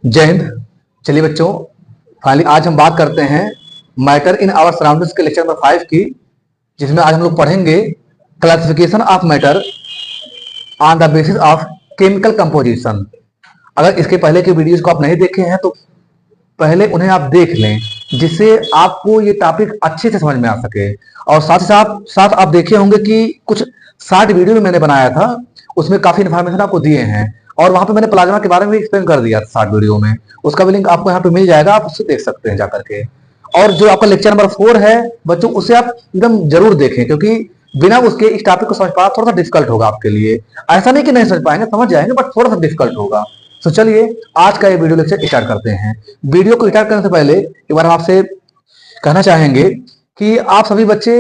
जय हिंद। चलिए बच्चों, फाइनली आज हम बात करते हैं मैटर इन आवर सराउंडिंग्स के लेक्चर नंबर 5 की, जिसमें आज हम लोग पढ़ेंगे classification of matter on the basis of chemical composition. अगर इसके पहले के वीडियोस को आप नहीं देखे हैं तो पहले उन्हें आप देख लें, जिससे आपको ये टॉपिक अच्छे से समझ में आ सके। और साथ ही साथ आप देखे होंगे कि कुछ 60 वीडियो में मैंने बनाया था, उसमें काफी इन्फॉर्मेशन आपको दिए हैं और वहां पे मैंने प्लाज्मा के बारे में एक्सप्लेन कर दिया था 60 वीडियो में। उसका भी लिंक आपको यहाँ पे मिल जाएगा, आप उससे देख सकते हैं जाकर के। और जो आपका लेक्चर नंबर 4 है बच्चों, उसे आप एकदम जरूर देखें, क्योंकि बिना उसके इस टॉपिक को समझ पाना थोड़ा सा डिफिकल्ट होगा आपके लिए। ऐसा नहीं कि नहीं समझ पाएंगे, समझ जाएंगे, बट थोड़ा सा डिफिकल्ट होगा। तो चलिए आज का ये वीडियो लेक्चर स्टार्ट करते हैं। वीडियो को स्टार्ट करने से पहले एक बार हम आपसे कहना चाहेंगे कि आप सभी बच्चे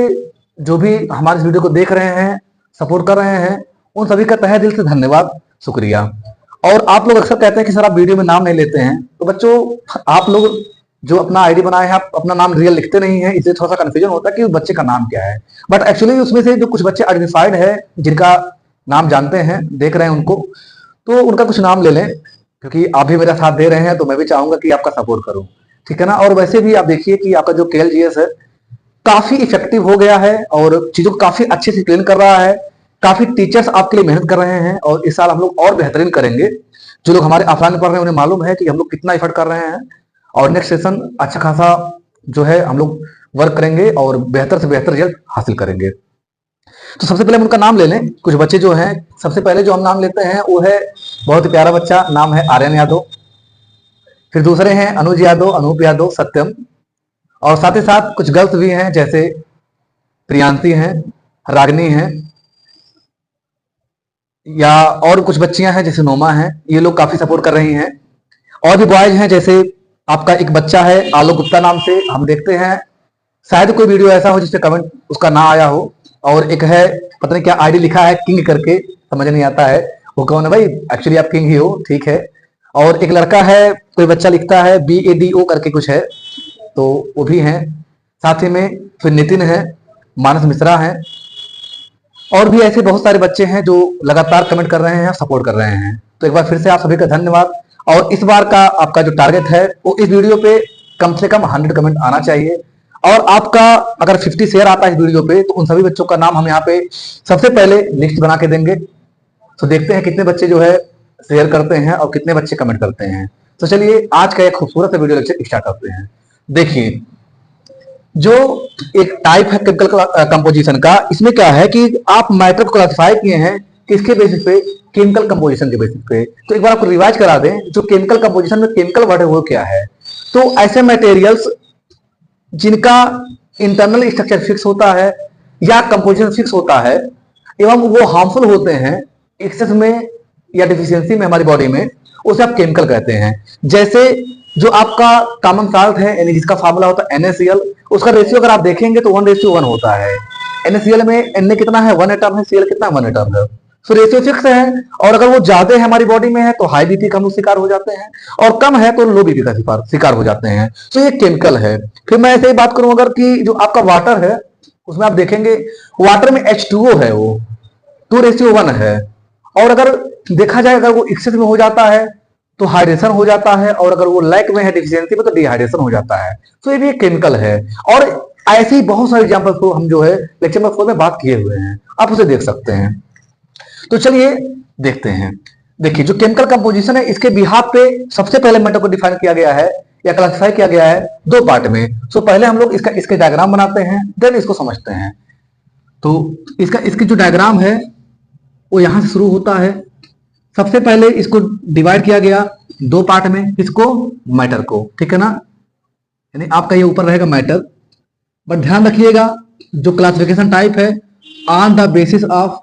जो भी हमारे इस वीडियो को देख रहे हैं, सपोर्ट कर रहे हैं, उन सभी का तहे दिल से धन्यवाद, शुक्रिया। और आप लोग अक्सर कहते हैं कि सर आप वीडियो में नाम नहीं लेते हैं, तो बच्चों आप लोग जो अपना आईडी बनाए हैं, आप अपना नाम रियल लिखते नहीं है, इससे थोड़ा सा कंफ्यूजन होता है कि बच्चे का नाम क्या है। बट एक्चुअली उसमें से जो कुछ बच्चे आइडेंटिफाइड है, जिनका नाम जानते हैं, देख रहे हैं उनको, तो उनका कुछ नाम ले लें, क्योंकि आप भी मेरा साथ दे रहे हैं तो मैं भी चाहूंगा कि आपका सपोर्ट करूं, ठीक है ना। और वैसे भी आप देखिए कि आपका जो KLGS है काफी इफेक्टिव हो गया है और चीजों को काफी अच्छे से एक्सप्लेन कर रहा है। काफी टीचर्स आपके लिए मेहनत कर रहे हैं और इस साल हम लोग और बेहतरीन करेंगे। जो लोग हमारे ऑफलाइन पढ़ रहे हैं उन्हें मालूम है कि हम लोग कितना एफर्ट कर रहे हैं और नेक्स्ट सेशन अच्छा खासा जो है हम लोग वर्क करेंगे और बेहतर से बेहतर रिजल्ट हासिल करेंगे। तो सबसे पहले हम उनका नाम ले लें। कुछ बच्चे जो हैं, सबसे पहले जो हम नाम लेते हैं वो है बहुत ही प्यारा बच्चा, नाम है आर्यन यादव। फिर दूसरे हैं अनुज यादव, अनूप यादव, सत्यम। और साथ ही साथ कुछ गर्ल्स भी हैं, जैसे प्रियांशी हैं, रागनी हैं, या और कुछ बच्चियां हैं जैसे नोमा हैं। ये लोग काफी सपोर्ट कर रही हैं। और भी बॉयज हैं, जैसे आपका एक बच्चा है आलोक गुप्ता नाम से, हम देखते हैं शायद कोई वीडियो ऐसा हो जिससे कमेंट उसका ना आया हो। और एक है, पता नहीं क्या आईडी लिखा है, किंग करके, समझ नहीं आता है वो कौन है भाई। एक्चुअली आप किंग ही हो, ठीक है। और एक लड़का है, कोई बच्चा लिखता है BADO करके कुछ है, तो वो भी हैं साथ ही में। फिर नितिन है, मानस मिश्रा है, और भी ऐसे बहुत सारे बच्चे हैं जो लगातार कमेंट कर रहे हैं, सपोर्ट कर रहे हैं। तो एक बार फिर से आप सभी का धन्यवाद। और इस बार का आपका जो टारगेट है वो इस वीडियो पे कम से कम 100 कमेंट आना चाहिए। और आपका अगर 50 शेयर आता है इस वीडियो पे तो उन सभी बच्चों का नाम हम यहाँ पे सबसे पहले लिस्ट बना के देंगे। तो देखते हैं कितने बच्चे जो है शेयर करते हैं और कितने बच्चे कमेंट करते हैं। तो चलिए आज का एक खूबसूरत वीडियो लेक्चर स्टार्ट करते हैं। देखिए, जो एक टाइप है केमिकल कंपोजिशन का, इसमें क्या है कि आप मैटर को क्लासिफाई किए हैं किसके बेसिस पे, केमिकल कंपोजिशन के बेसिस पे। तो एक बार आपको रिवाइज करा दें, जो केमिकल कंपोजिशन में केमिकल वर्ड है वो क्या है। तो ऐसे मटेरियल्स जिनका इंटरनल स्ट्रक्चर फिक्स होता है या कंपोजिशन फिक्स होता है एवं वो हार्मफुल होते हैं एक्सेस में या डिफिशियंसी में हमारी बॉडी में, उसे आप केमिकल कहते हैं। जैसे जो आपका कॉमन साल्ट है, यानी जिसका फार्मूला होता है NaCl, उसका रेशियो अगर आप देखेंगे तो 1:1 होता है। NaCl में Na कितना है, 1 एटम है, Cl कितना, 1 एटम है। तो रेशियो फिक्स है। और अगर वो ज्यादा है हमारी बॉडी में है तो हाई BP का हम लोग शिकार हो जाते हैं, और कम है तो लो BP का शिकार हो जाते हैं। तो ये केमिकल है। फिर मैं ऐसे ही बात करूं अगर कि जो आपका वाटर है, उसमें आप देखेंगे वाटर में H2O है, वो 2:1 है। और अगर देखा जाए अगर वो एक्सेस में हो जाता है तो हाइड्रेशन हो जाता है, और अगर वो लैक में है, डिफिशियंसी में, तो डिहाइड्रेशन हो जाता है। तो ये भी एक केमिकल है। और ऐसे ही बहुत सारे एग्जांपल को हम जो है लेक्चर नंबर 4 में बात किए हुए हैं, आप उसे देख सकते हैं। तो चलिए देखते हैं। देखिए, जो केमिकल कंपोजिशन है इसके बिहाफ पे सबसे पहले मैटर को डिफाइन किया गया है या क्लासिफाई किया गया है 2 पार्ट में। तो पहले हम लोग इसके डायग्राम बनाते हैं, देन इसको समझते हैं। तो इसकी जो डायग्राम है वो यहां से शुरू होता है। सबसे पहले इसको डिवाइड किया गया 2 पार्ट में, इसको, मैटर को, ठीक है ना। यानी आपका ये ऊपर रहेगा मैटर। बट ध्यान रखिएगा जो क्लासिफिकेशन टाइप है, on the basis of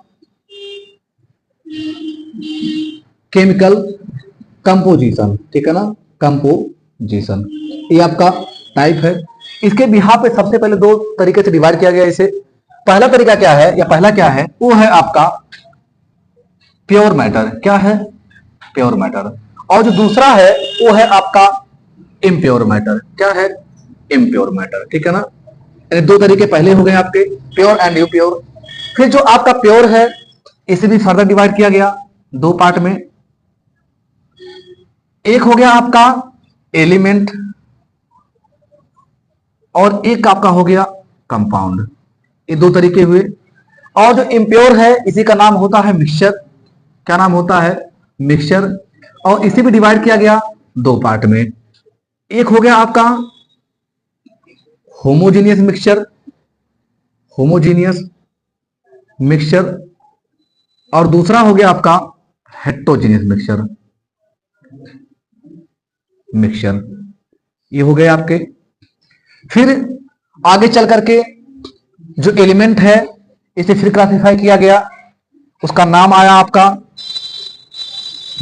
chemical composition, ठीक है ना, कंपोजिशन, ये आपका टाइप है। इसके बिहाफ पे सबसे पहले 2 तरीके से डिवाइड किया गया इसे। पहला तरीका क्या है या पहला क्या है, वो है आपका प्योर मैटर। क्या है, प्योर मैटर। और जो दूसरा है वो है आपका इम्प्योर मैटर। क्या है, इम्प्योर मैटर, ठीक है ना। 2 तरीके पहले हो गए आपके, प्योर एंड इम्प्योर। फिर जो आपका प्योर है इसे भी फर्दर डिवाइड किया गया 2 पार्ट में। एक हो गया आपका एलिमेंट और एक आपका हो गया कंपाउंड। ये दो तरीके हुए। और जो इम्प्योर है इसी का नाम होता है मिक्सचर। क्या नाम होता है? मिक्सचर। और इसे भी डिवाइड किया गया दो पार्ट में। एक हो गया आपका होमोजीनियस मिक्सचर, होमोजीनियस मिक्सचर, और दूसरा हो गया आपका हेट्रोजीनियस मिक्सचर, मिक्सचर। ये हो गए आपके। फिर आगे चल करके जो एलिमेंट है इसे फिर क्लासिफाई किया गया। उसका नाम आया आपका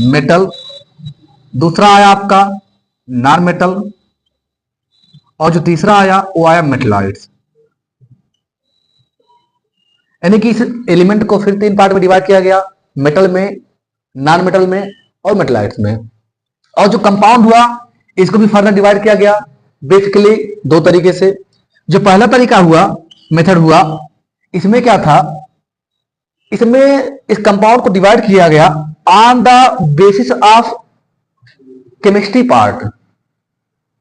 मेटल, दूसरा आया आपका नॉन मेटल, और जो तीसरा आया वो आया मेटलॉइड्स। यानी कि इस एलिमेंट को फिर तीन पार्ट में डिवाइड किया गया, मेटल में, नॉन मेटल में और मेटलॉइड्स में। और जो कंपाउंड हुआ इसको भी फर्दर डिवाइड किया गया बेसिकली दो तरीके से। जो पहला तरीका हुआ, मेथड हुआ, इसमें क्या था? इसमें इस कंपाउंड को डिवाइड किया गया on the basis of chemistry part.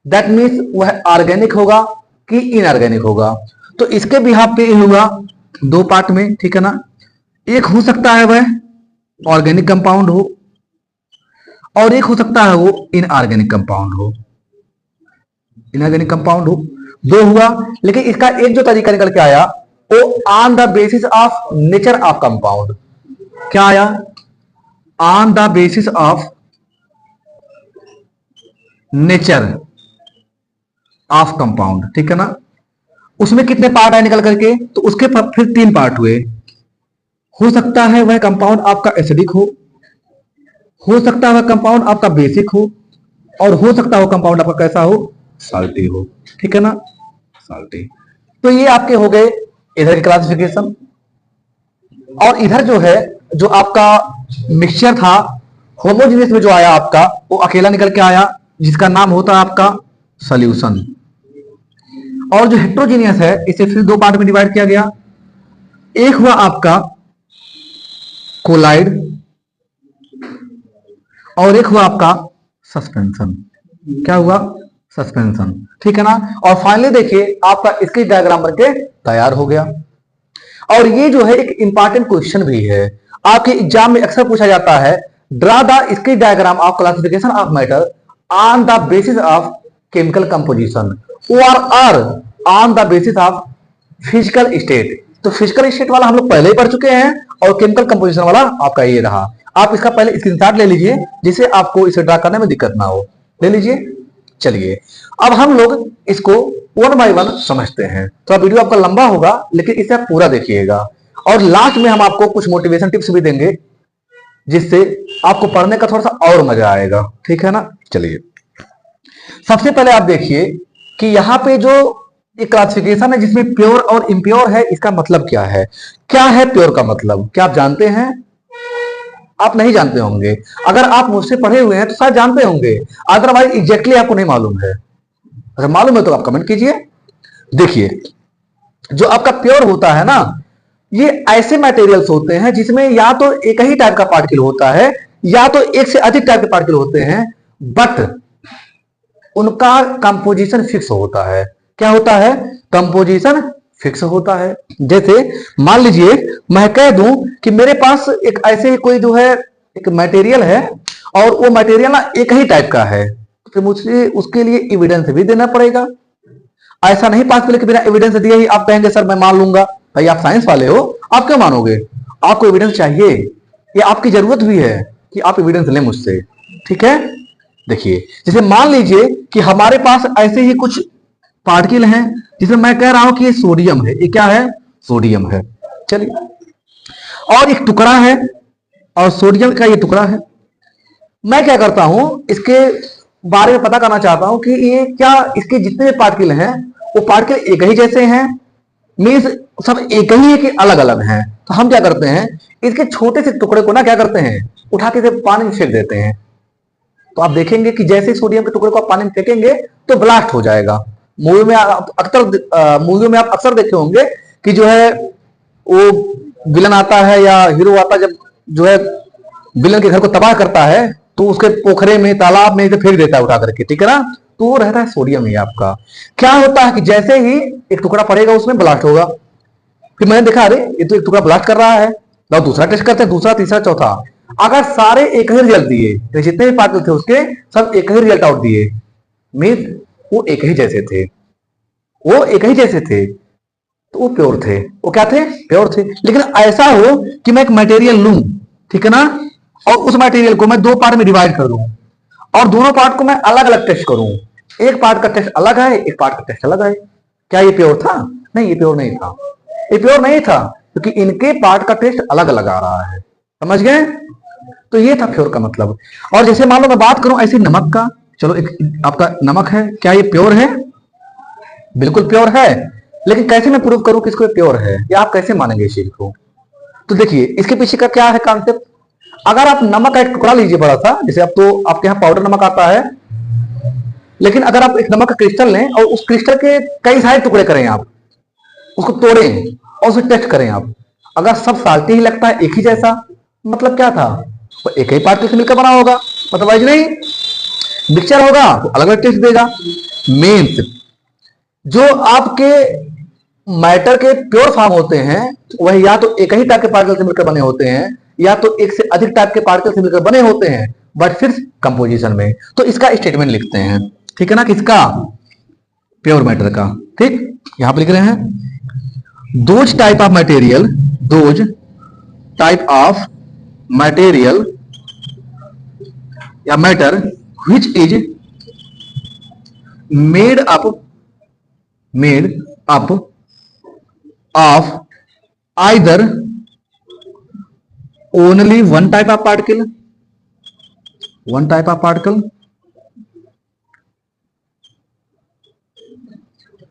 That means वह ऑर्गेनिक होगा कि इनऑर्गेनिक होगा। तो इसके बिहाफ पे हुआ दो पार्ट में, ठीक है ना। एक हो सकता है वह ऑर्गेनिक कंपाउंड हो और एक हो सकता है वो इनऑर्गेनिक कंपाउंड हो। इनऑर्गेनिक कंपाउंड हो, दो हुआ। लेकिन इसका एक जो तरीका निकल के आया वो on the basis of nature of compound. क्या आया? On the basis of nature of compound, ठीक है ना। उसमें कितने पार्ट आए निकल करके? तो उसके फिर तीन पार्ट हुए। हो सकता है वह कंपाउंड आपका एसिडिक हो सकता है वह कंपाउंड आपका बेसिक हो, और हो सकता है वो कंपाउंड आपका कैसा हो? साल्टी हो, ठीक है ना, साल्टी। तो ये आपके हो गए इधर की क्लासिफिकेशन। और इधर जो है, जो आपका मिक्सचर था होमोजेनियस में जो आया आपका, वो अकेला निकल के आया जिसका नाम होता है आपका सॉल्यूशन। और जो हेट्रोजीनियस है इसे फिर दो पार्ट में डिवाइड किया गया। एक हुआ आपका कोलाइड और एक हुआ आपका सस्पेंशन। क्या हुआ? सस्पेंशन, ठीक है ना। और फाइनली देखिए आपका इसकी डायग्राम बनके तैयार हो गया। और ये जो है एक इंपॉर्टेंट क्वेश्चन भी है, आपके एग्जाम में अक्सर पूछा जाता है, ड्रा द इसकी diagram of classification of matter on the basis of chemical composition और on the basis of physical state. तो फिजिकल स्टेट वाला हम लोग पहले ही पढ़ चुके हैं और केमिकल कंपोजिशन वाला आपका ये रहा। आप इसका पहले स्क्रीनशॉट ले लीजिए जिससे आपको इसे ड्रा करने में दिक्कत ना हो। ले लीजिए। चलिए अब हम लोग इसको वन बाय वन समझते हैं। तो वीडियो आपका लंबा होगा लेकिन इसे आप पूरा देखिएगा, और लास्ट में हम आपको कुछ मोटिवेशन टिप्स भी देंगे जिससे आपको पढ़ने का थोड़ा सा और मजा आएगा, ठीक है ना। चलिए सबसे पहले आप देखिए कि यहाँ पे जो एक क्लासिफिकेशन है जिसमें प्योर और इम्प्योर है, इसका मतलब क्या है? क्या है प्योर का मतलब? क्या आप जानते हैं? आप नहीं जानते होंगे। अगर आप मुझसे पढ़े हुए हैं तो शायद जानते होंगे, अदरवाइज एग्जैक्टली आपको नहीं मालूम है। अगर मालूम है तो आप कमेंट कीजिए। देखिए जो आपका प्योर होता है ना, ये ऐसे मटेरियल्स होते हैं जिसमें या तो एक ही टाइप का पार्टिकल होता है या तो एक से अधिक टाइप के पार्टिकल होते हैं, बट उनका कंपोजिशन फिक्स होता है। क्या होता है? कंपोजिशन फिक्स होता है। जैसे मान लीजिए मैं कह दूं कि मेरे पास एक ऐसे कोई जो है एक मटेरियल है और वो मटेरियल ना एक ही टाइप का है, तो मुझे उसके लिए एविडेंस भी देना पड़ेगा। ऐसा नहीं पॉसिबल कि बिना एविडेंस दिए ही आप कहेंगे सर मैं मान लूंगा। भाई आप साइंस वाले हो, आप क्यों मानोगे? आपको एविडेंस चाहिए, ये आपकी जरूरत भी है कि आप एविडेंस लें मुझसे, ठीक है। देखिए जैसे मान लीजिए कि हमारे पास ऐसे ही कुछ पार्टिकल हैं जिसमें मैं कह रहा हूं कि ये सोडियम है। ये क्या है? सोडियम है। चलिए और एक टुकड़ा है और सोडियम का ये टुकड़ा है। मैं क्या करता हूं, इसके बारे में पता करना चाहता हूं कि ये क्या इसके जितने भी पार्टिकल हैं वो पार्टिकल एक ही जैसे हैं, मीन्स सब एक ही है कि अलग अलग हैं। तो हम क्या करते हैं, इसके छोटे से टुकड़े को ना क्या करते हैं, उठा के पानी में फेंक देते हैं। तो आप देखेंगे कि जैसे सोडियम के टुकड़े को आप पानी में फेंकेंगे तो ब्लास्ट हो जाएगा। मूवी में आप अक्सर देखे होंगे कि जो है वो विलन आता है या हीरो आता है, जब जो है विलन के घर को तबाह करता है तो उसके पोखरे में तालाब में फेंक देता है उठा करके, ठीक है ना। तो वो रहता है सोडियम ही आपका। क्या होता है कि जैसे ही एक टुकड़ा पड़ेगा उसमें ब्लास्ट होगा, फिर मैंने देखा अरे ये तो एक टुकड़ा ब्लास्ट कर रहा है, तो दूसरा टेस्ट करते हैं, दूसरा तीसरा चौथा। अगर सारे एक ही रिजल्ट दिए तो जितने भी पार्टिकल थे उसके सब एक ही रिजल्ट आउट दिए, मीन वो एक ही जैसे थे, वो एक ही जैसे थे, तो वो प्योर थे। वो क्या थे? प्योर थे। लेकिन ऐसा हो कि मैं एक मटेरियल लूं, ठीक है ना, और उस मटेरियल को मैं दो पार्ट में डिवाइड कर दूं और दोनों पार्ट को मैं अलग अलग टेस्ट करूं, एक पार्ट का टेस्ट अलग है, एक पार्ट का टेस्ट अलग है, क्या ये प्योर था? नहीं, ये प्योर नहीं था। ये प्योर नहीं था क्योंकि इनके पार्ट का टेस्ट अलग अलग आ रहा है, समझ गए। तो ये था प्योर का मतलब। और जैसे मान लो मैं बात करूं ऐसे नमक का, चलो एक आपका नमक है, क्या ये प्योर है? बिल्कुल प्योर है। लेकिन कैसे मैं प्रूव करूं कि इसको प्योर है, या आप कैसे मानेंगे इस चीज को? तो देखिए इसके पीछे का क्या है कॉन्सेप्ट। अगर आप नमक का एक टुकड़ा लीजिए बड़ा सा, जैसे आप तो आपके यहाँ पाउडर नमक आता है, लेकिन अगर आप एक नमक का क्रिस्टल लें और उस क्रिस्टल के कई सारे टुकड़े करें, आप उसको तोड़ें और उसे टेस्ट करें आप, अगर सब साल्टी ही लगता है एक ही जैसा, मतलब क्या था? वो एक ही पार्टिकल से मिलकर बना होगा, मतलब नहीं मिक्सचर होगा तो अलग अलग टेस्ट देगा। मीन्स जो आपके मैटर के प्योर फॉर्म होते हैं वह या तो एक ही टाइप के पार्टिकल से मिलकर बने होते हैं या तो एक से अधिक टाइप के पार्टिकल से मिलकर बने होते हैं, बट फिर कंपोजिशन में। तो इसका स्टेटमेंट लिखते हैं, ठीक है ना, किसका? प्योर मैटर का। ठीक, यहां पर लिख रहे हैं those type of material, those type of material या matter which is made up of either only one type of particle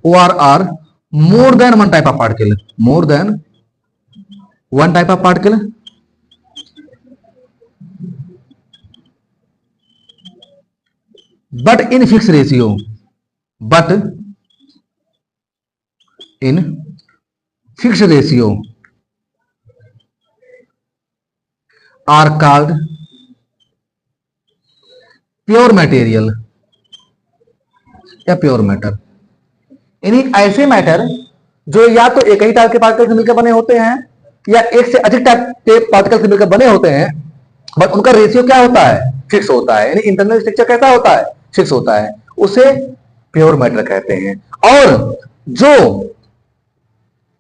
or are more than one type of particle, but in fixed ratio, are called pure material या pure matter. यानी ऐसे matter जो या तो एक ही type के particle से मिलकर बने होते हैं या एक से अधिक टाइप के पार्टिकल से मिलकर बने होते हैं, बट उनका रेशियो क्या होता है? फिक्स होता है। यानी इंटरनल स्ट्रक्चर कैसा होता है? फिक्स होता है, उसे प्योर मैटर कहते हैं। और जो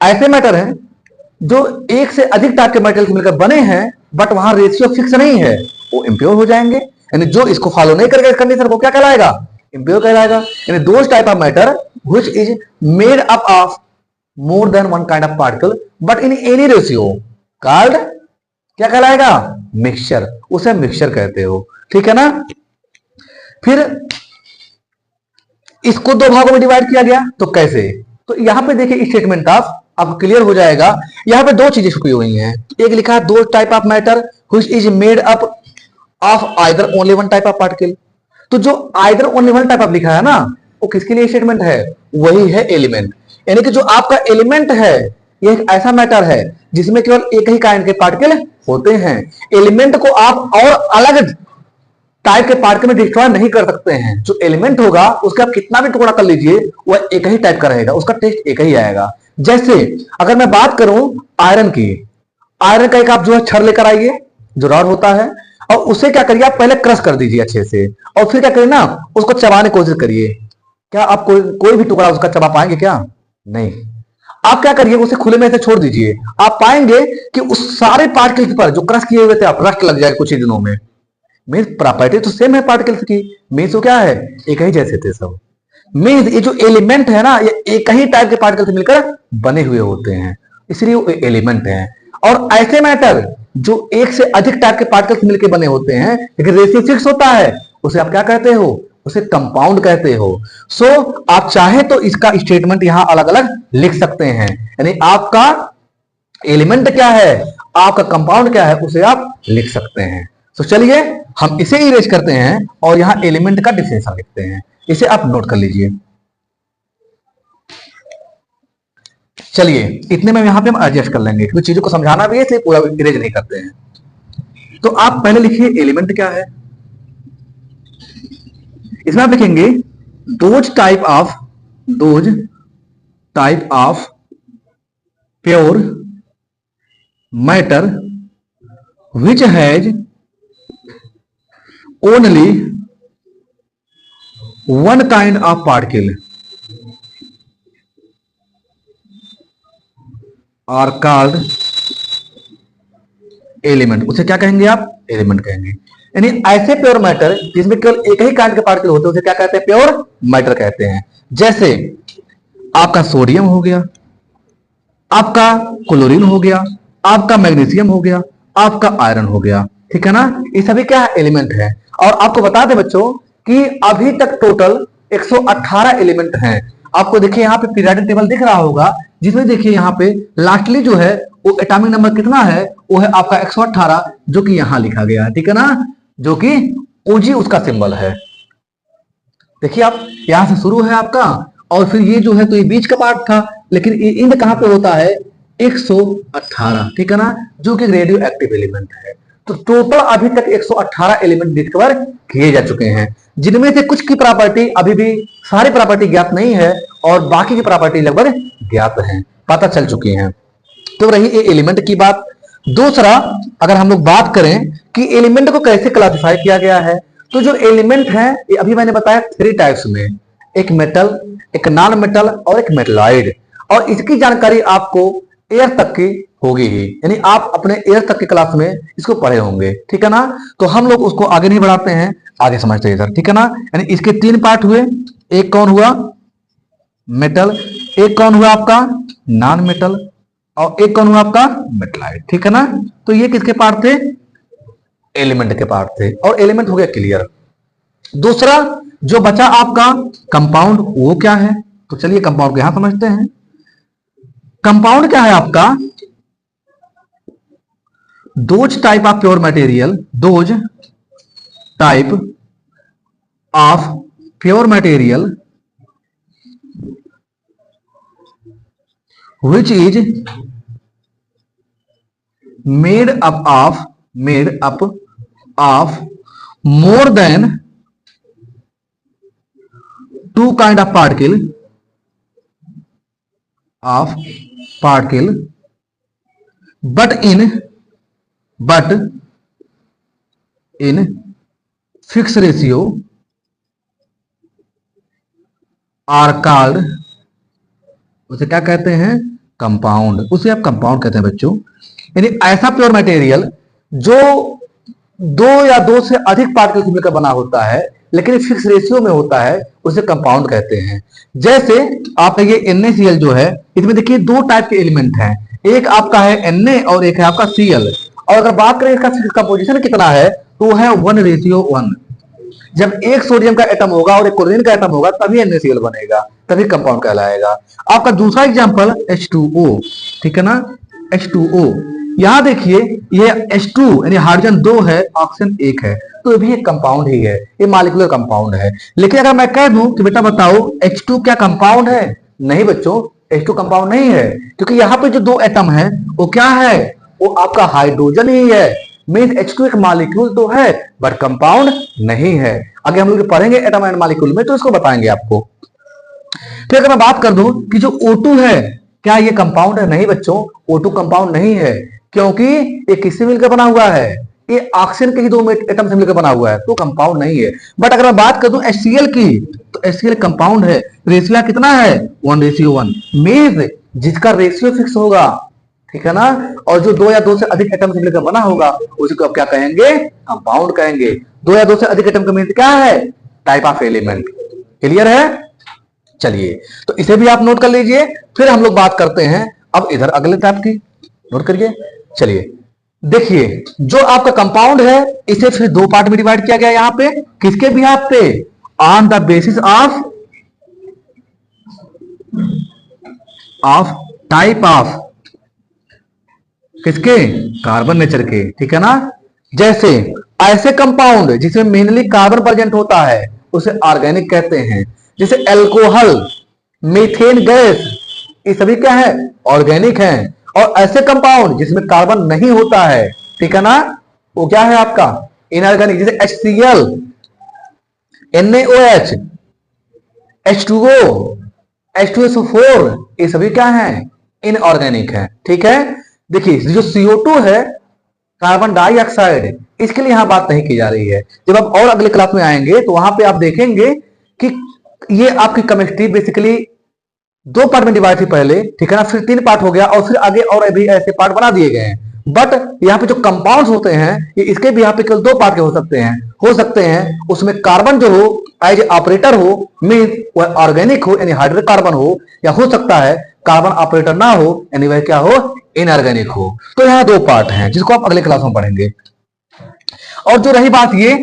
ऐसे मैटर हैं जो एक से अधिक टाइप के मेटल से मिलकर बने हैं बट वहां रेशियो फिक्स नहीं है, वो इम्प्योर हो जाएंगे। यानी जो इसको फॉलो नहीं करेगा इस कंडीशन को, क्या कहलाएगा? इम्प्योर कहलाएगा। यानी those type of matter which is made up of more than one kind of particle but in any ratio called, क्या कहलाएगा? मिक्सचर। उसे मिक्सचर कहते हो, ठीक है ना। फिर इसको दो भागों में डिवाइड किया गया, तो कैसे? तो यहां पे देखिए स्टेटमेंट ऑफ, आपको क्लियर हो जाएगा। यहां पे दो चीजें छुपी हुई हैं। एक लिखा है दो type of matter which is made up of either only one type of particle. तो जो either only one type of लिखा है ना, वो किसके लिए स्टेटमेंट है? वही है एलिमेंट। यानी कि जो आपका एलिमेंट है ये एक ऐसा मैटर है जिसमें केवल एक ही काइंड के पार्टिकल होते हैं। एलिमेंट को आप और अलग टाइप के पार्टिकल में डिस्ट्रॉय नहीं कर सकते हैं। जो एलिमेंट होगा उसका आप कितना भी टुकड़ा कर लीजिए वह एक ही टाइप का रहेगा, उसका टेस्ट एक ही आएगा। जैसे अगर मैं बात करूं आयरन की, आयरन का एक आप जो है छड़ लेकर आइए, जो रॉड होता है, और उसे क्या करिए आप पहले क्रश कर दीजिए अच्छे से, और फिर क्या करिए ना उसको चबाने की कोशिश करिए। क्या आप कोई भी टुकड़ा उसका चबा पाएंगे? क्या नहीं। आप क्या करिए उसे खुले में से छोड़ दीजिए, आप पाएंगे कि उस सारे पार्टिकल्स पर जो क्रश किए हुए थे आप रस्ट लग जाएगा कुछ ही दिनों में। मीन्स प्रॉपर्टी तो सेम है पार्टिकल्स की, मीन्स वो क्या है? एक ही जैसे थे सब। मीन्स ये जो एलिमेंट है ना ये एक ही टाइप के पार्टिकल से मिलकर बने हुए होते हैं, इसलिए वो एलिमेंट है। और ऐसे मैटर जो एक से अधिक टाइप के पार्टिकल से मिलकर बने होते हैं लेकिन रेशियो फिक्स होता है, उसे आप क्या कहते हो? उसे कंपाउंड कहते हो। सो आप चाहे तो इसका स्टेटमेंट यहां अलग अलग लिख सकते हैं। यानी आपका एलिमेंट क्या है, आपका कंपाउंड क्या है, उसे आप लिख सकते हैं। तो चलिए हम इसे इरेज करते हैं और यहां एलिमेंट का डिफिनेशन लिखते हैं। इसे आप नोट कर लीजिए। चलिए इतने में यहां पे हम एडजस्ट कर लेंगे क्योंकि चीजों को समझाना भी है इसलिए पूरा इरेज नहीं करते हैं। तो आप पहले लिखिए एलिमेंट क्या है। इसमें आप लिखेंगे those type of pure matter which has only one kind of particle are called element. उसे क्या कहेंगे आप? एलिमेंट कहेंगे। यानी ऐसे प्योर मैटर जिसमें केवल एक ही काइंड के पार्टिकल होते हैं उसे क्या कहते हैं? प्योर मैटर कहते हैं। जैसे आपका सोडियम हो गया, आपका क्लोरीन हो गया, आपका मैग्नीशियम हो गया, आपका आयरन हो गया, ठीक है ना। ये सभी क्या एलिमेंट है। और आपको बता दें बच्चों कि अभी तक टोटल 118 एलिमेंट हैं। आपको देखिए यहाँ पे पीरियोडिक टेबल दिख रहा होगा, जिसमें देखिए यहाँ पे लास्टली जो है वो एटॉमिक नंबर कितना है? वो है आपका 118, जो कि यहां लिखा गया है, ठीक है ना, जो कि ओजी उसका सिंबल है। देखिए आप यहां से शुरू है आपका, और फिर ये जो है तो ये बीच का पार्ट था, लेकिन ये इंड कहां पे होता है? 118, ठीक है ना, जो कि रेडियो एक्टिव एलिमेंट है। तो टोटल अभी तक 118 एलिमेंट डिस्कवर किए जा चुके हैं, जिनमें से कुछ की प्रॉपर्टी अभी भी सारी प्रॉपर्टी ज्ञात नहीं है और बाकी की प्रॉपर्टी लगभग ज्ञात है, पता चल चुकी हैं। तो रही ये एलिमेंट की बात। दूसरा, अगर हम लोग बात करें कि एलिमेंट को कैसे क्लासिफाई किया गया है, तो जो एलिमेंट है ये अभी मैंने बताया 3 टाइप्स में, एक मेटल, एक नॉन मेटल और एक मेटलॉइड। और इसकी जानकारी आपको एयर तक की होगी ही, यानी आप अपने एयर तक की क्लास में इसको पढ़े होंगे, ठीक है ना। तो हम लोग उसको आगे नहीं बढ़ाते हैं, आगे समझते हैं सर, ठीक है ना। यानी इसके 3 पार्ट हुए, एक कौन हुआ? मेटल, एक कौन हुआ आपका? नॉन मेटल, और एक कौन हुआ आपका? मेटलॉइड, ठीक है ना। तो ये किसके पार्ट थे? एलिमेंट के पार्ट थे, और एलिमेंट हो गया क्लियर। दूसरा जो बचा आपका कंपाउंड, वो क्या है? तो चलिए कंपाउंड को यहां समझते हैं। कंपाउंड क्या है आपका? Those type of pure material, those type of pure material which is made up of more than 2 kind of particle but in fixed ratio are called, उसे क्या कहते हैं? कंपाउंड। उसे आप कंपाउंड कहते हैं बच्चों। यानी ऐसा प्योर मटेरियल जो 2 या 2 से अधिक पार्टिकल से मिलकर बना होता है, लेकिन फिक्स रेशियो में होता है, उसे कंपाउंड कहते हैं। जैसे आपका ये NaCl जो है, इसमें देखिए 2 टाइप के एलिमेंट हैं, एक आपका है Na और एक है आपका Cl। और अगर बात करें इसका कंपोजिशन कितना है, तो वो है 1:1। जब एक सोडियम का एटम होगा और एक क्लोरीन का एटम होगा तभी NaCl बनेगा, तभी कंपाउंड कहलाएगा। आपका दूसरा एग्जांपल H2O, ठीक है ना, H2O। यहां देखिए ये H2 यानी हाइड्रोजन 2 है, ऑक्सीजन 1 है, तो ये भी एक कंपाउंड ही है, ये मॉलिक्यूलर कंपाउंड है। लेकिन अगर मैं कह दूं कि बेटा बताओ H2 क्या कंपाउंड है? नहीं बच्चों, H2 कंपाउंड नहीं है, क्योंकि यहाँ पे जो 2 एटम है वो क्या है? वो आपका हाइड्रोजन ही है। मीन्स H2 एक मॉलिक्यूल तो है बट कंपाउंड नहीं है। आगे हम लोग पढ़ेंगे एटम एंड मॉलिक्यूल में, तो इसको बताएंगे आपको। फिर अगर मैं बात कर दूं कि जो O2 है, क्या ये कंपाउंड है? नहीं बच्चों, O2 कंपाउंड नहीं है, क्योंकि ये किससे मिलकर बना हुआ है? ये ऑक्सीजन के ही 2 एटम से मिलकर बना हुआ है, तो कंपाउंड नहीं है। बट अगर मैं बात कर दूं HCl की, तो HCl कंपाउंड है। रेशियो कितना है? 1:1। मीन्स जिसका रेशियो फिक्स होगा, ठीक है ना, और जो 2 या 2 से अधिक एटम से मिलकर बना होगा उसको आप क्या कहेंगे? कंपाउंड कहेंगे। 2 या 2 से अधिक एटम का मीन क्या है? Type of element. क्लियर है? चलिए, तो इसे भी आप नोट कर लीजिए। फिर हम लोग बात करते हैं अब इधर अगले टाइप की, नोट करिए। चलिए देखिए, जो आपका कंपाउंड है इसे फिर 2 पार्ट में डिवाइड किया गया। यहां पे किसके बिहाफ पे? On the basis of type of किसके? कार्बन नेचर के, ठीक है ना। जैसे ऐसे कंपाउंड जिसमें मेनली कार्बन प्रेजेंट होता है उसे ऑर्गेनिक कहते हैं। जैसे अल्कोहल, मीथेन गैस, ये सभी क्या है? ऑर्गेनिक हैं। और ऐसे कंपाउंड जिसमें कार्बन नहीं होता है, ठीक है ना, वो क्या है आपका? इनऑर्गेनिक। जैसे HCl, NaOH, H2O, H2SO4, ये सभी क्या है? इनऑर्गेनिक है। ठीक है, देखिए जो CO2 है, कार्बन डाइऑक्साइड, इसके लिए यहां बात नहीं की जा रही है। जब आप और अगले क्लास में आएंगे तो वहां पे आप देखेंगे कि ये आपकी केमिस्ट्री बेसिकली 2 पार्ट में डिवाइड थी पहले, ठीक है ना, फिर 3 पार्ट हो गया और फिर आगे और अभी ऐसे पार्ट बना दिए गए हैं। बट यहाँ पे जो कंपाउंड्स होते हैं ये इसके भी यहाँ पे केवल 2 पार्ट के हो सकते हैं उसमें कार्बन जो हो एज ऑपरेटर हो, मीन वह ऑर्गेनिक हो यानी हाइड्रोकार्बन हो, या हो सकता है कार्बन ऑपरेटर ना हो यानी वह क्या हो? इनऑर्गेनिक हो। तो यहाँ 2 पार्ट हैं जिसको आप अगले क्लास में पढ़ेंगे। और जो रही बात ये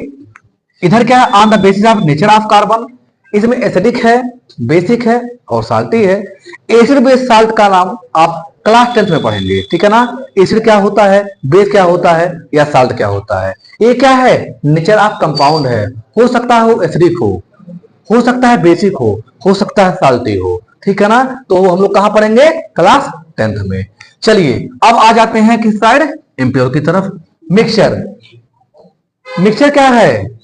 इधर क्या है, on the basis of nature of carbon, इसमें एसिडिक है, बेसिक है और साल्टी है। एसिड बेस साल्ट का नाम आप क्लास 10th में पढ़ेंगे, ठीक है ना। एसिड क्या होता है, बेस क्या होता है, या साल्ट क्या होता है। ये क्या है? नेचर ऑफ कंपाउंड है, हो सकता है वो एसिडिक हो सकता है बेसिक हो सकता है साल्टी हो, ठीक है ना। तो हम लोग कहां पढ़ेंगे? क्लास 10th में। चलिए अब आ जाते हैं किस साइड? इम्प्योर की तरफ। मिक्सचर, मिक्सचर क्या है?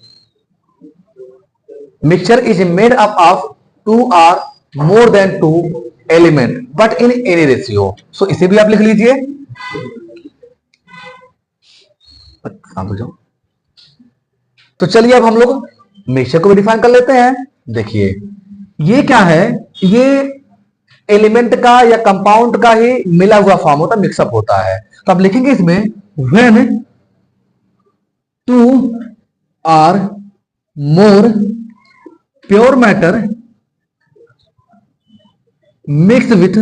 Mixture is made up of 2 or more than 2 element but in any ratio. सो इसे भी आप लिख लीजिए। शांत हो जाओ। तो चलिए अब हम लोग मिक्सचर को भी डिफाइन कर लेते हैं। देखिए ये क्या है? ये एलिमेंट का या कंपाउंड का ही मिला हुआ फॉर्म होता है, मिक्सअप होता है। तो आप लिखेंगे इसमें when 2 or more pure matter mix with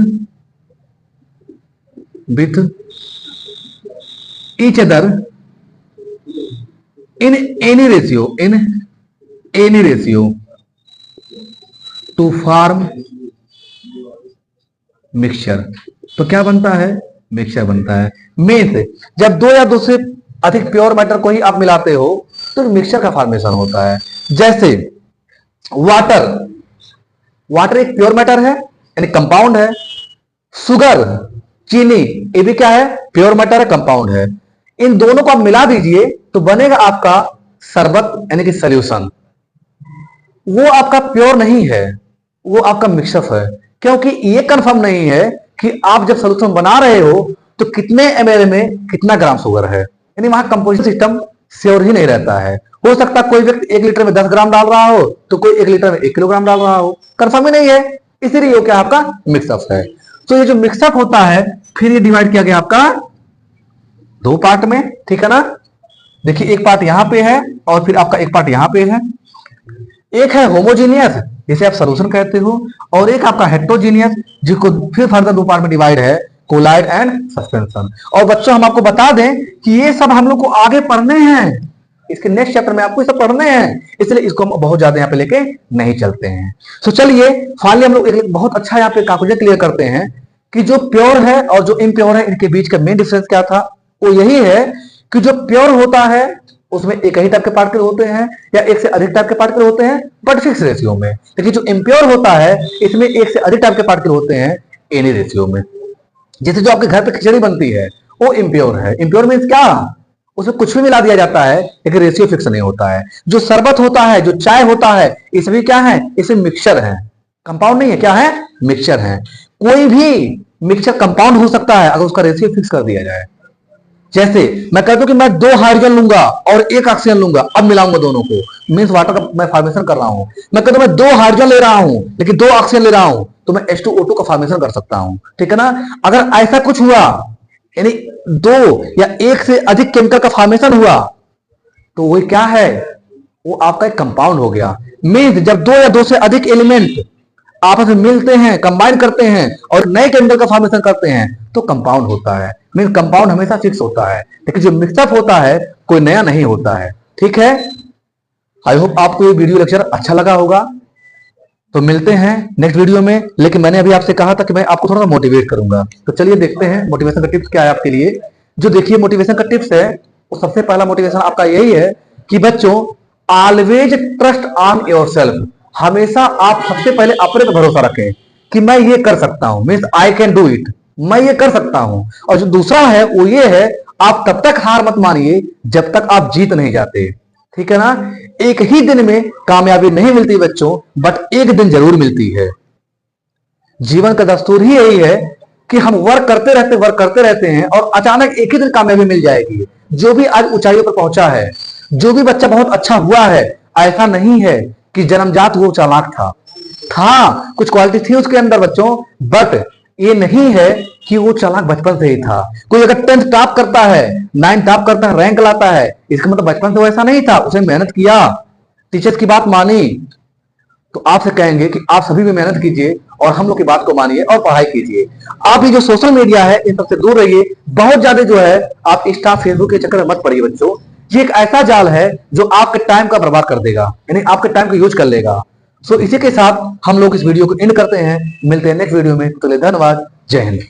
each other in any ratio two form mixture. तो क्या बनता है? मिक्सचर बनता है। मीन्स जब 2 या 2 से अधिक प्योर मैटर को ही आप मिलाते हो तो मिक्सचर का फॉर्मेशन होता है। जैसे वाटर एक प्योर मैटर है यानी कंपाउंड है। शुगर, चीनी, ये भी क्या है? प्योर मैटर है, कंपाउंड है। इन दोनों को आप मिला दीजिए तो बनेगा आपका शरबत यानी कि सॉल्यूशन। वो आपका प्योर नहीं है, वो आपका मिक्सअप है, क्योंकि ये कंफर्म नहीं है कि आप जब सॉल्यूशन बना रहे हो तो कितने ml में कितना ग्राम शुगर है, यानी वहां कंपोजिशन सिस्टम श्योर ही नहीं रहता है। हो सकता है कोई व्यक्ति 1 लीटर में 10 ग्राम डाल रहा हो तो कोई 1 लीटर में 1 किलोग्राम डाल रहा हो, कंफर्म ही नहीं है। इसीलिए क्या आपका मिक्सअप है। तो ये जो मिक्सअप होता है फिर ये डिवाइड किया गया आपका 2 पार्ट में, ठीक है ना। देखिए एक पार्ट यहां पे है और फिर आपका एक पार्ट यहां पे है। एक है होमोजीनियस जिसे आप सॉल्यूशन कहते हो, और एक आपका हेट्रोजीनियस जिसको फिर फर्दर 2 पार्ट में डिवाइड है, कोलाइड एंड सस्पेंशन। और बच्चों हम आपको बता दें कि ये सब हम लोग को आगे पढ़ने हैं, इसके नेक्स्ट चैप्टर में आपको ये सब पढ़ने हैं, इसलिए इसको हम बहुत ज्यादा यहाँ पे लेके नहीं चलते हैं। तो चलिए फाइनली हम लोग एक बहुत अच्छा यहाँ पे कंक्लूजन क्लियर करते हैं कि जो प्योर है और जो इम्प्योर है इनके बीच का मेन डिफरेंस क्या था। वो यही है कि जो प्योर होता है उसमें एक ही टाइप के पार्टिकल होते हैं या एक से अधिक टाइप के पार्टिकल होते हैं बट फिक्स रेशियो में। लेकिन जो इम्प्योर होता है इसमें एक से अधिक टाइप के पार्टिकल होते हैं एनी रेशियो में। जैसे जो आपके घर पे खिचड़ी बनती है वो इम्प्योर है। इम्प्योर मीन्स क्या? उसमें कुछ भी मिला दिया जाता है लेकिन रेशियो फिक्स नहीं होता है। जो शरबत होता है, जो चाय होता है, इसमें क्या है? इसमें मिक्सचर है, कंपाउंड नहीं है। क्या है? मिक्सचर है। कोई भी मिक्सचर कंपाउंड हो सकता है अगर उसका रेशियो फिक्स कर दिया जाए। जैसे मैं कहता हूं कि मैं 2 हाइड्रोजन लूंगा और 1 ऑक्सीजन लूंगा, अब मिलाऊंगा दोनों को, मीन्स वाटर का मैं फॉर्मेशन कर रहा हूं। मैं कहता हूं मैं 2 हाइड्रोजन ले रहा हूं लेकिन 2 ऑक्सीजन ले रहा हूं तो मैं H2O2 का फॉर्मेशन कर सकता हूं, ठीक है ना। अगर ऐसा कुछ हुआ यानी 2 या 1 से अधिक केमिकल का फॉर्मेशन हुआ तो वो क्या है? वो आपका एक कंपाउंड हो गया। मीन्स जब 2 या 2 से अधिक एलिमेंट आपस में मिलते हैं, कंबाइन करते हैं और नए केमिकल का फॉर्मेशन करते हैं तो कंपाउंड होता है। मीन्स कंपाउंड हमेशा फिक्स होता है, लेकिन जो मिक्सअप होता है कोई नया नहीं होता है, ठीक है। आई होप आपको ये वीडियो लेक्चर अच्छा लगा होगा। तो मिलते हैं नेक्स्ट वीडियो में। लेकिन मैंने अभी आपसे कहा था कि मैं आपको थोड़ा सा मोटिवेट करूंगा, तो चलिए देखते हैं मोटिवेशन का टिप्स क्या है आपके लिए। जो देखिए मोटिवेशन का टिप्स है वो सबसे पहला मोटिवेशन आपका यही है कि बच्चों ऑलवेज ट्रस्ट ऑन योरसेल्फ। हमेशा आप सबसे पहले अपने पर भरोसा रखें कि मैं ये कर सकता हूं, means I can do it, मैं ये कर सकता हूं। और जो दूसरा है वो ये है आप तब तक हार मत मानिए जब तक आप जीत नहीं जाते, ठीक है ना। एक ही दिन में कामयाबी नहीं मिलती बच्चों, बट एक दिन जरूर मिलती है। जीवन का दस्तूर ही यही है कि हम वर्क करते रहते हैं और अचानक एक ही दिन कामयाबी मिल जाएगी। जो भी आज ऊंचाइयों पर पहुंचा है, जो भी बच्चा बहुत अच्छा हुआ है, ऐसा नहीं है कि जन्मजात वो चालाक था कुछ क्वालिटी थी उसके अंदर बच्चों, बट ये नहीं है कि वो चालाक बचपन से ही था। कोई अगर 10th टॉप करता है, 9th टॉप करता है, रैंक लाता है, इसका मतलब बचपन से वो ऐसा नहीं था, उसने मेहनत किया, टीचर्स की बात मानी। तो आपसे कहेंगे कि आप सभी भी मेहनत कीजिए और हम लोग की बात को मानिए और पढ़ाई कीजिए। आप ये जो सोशल मीडिया है इन सबसे दूर रहिए। बहुत ज्यादा जो है आप इंस्टा फेसबुक के चक्कर में मत पड़िए बच्चों। ये एक ऐसा जाल है जो आपके टाइम का बर्बाद कर देगा, यानी आपके टाइम को यूज कर लेगा। सो इसी के साथ हम लोग इस वीडियो को एंड करते हैं। मिलते हैं नेक्स्ट वीडियो में। तो धन्यवाद। जय हिंद।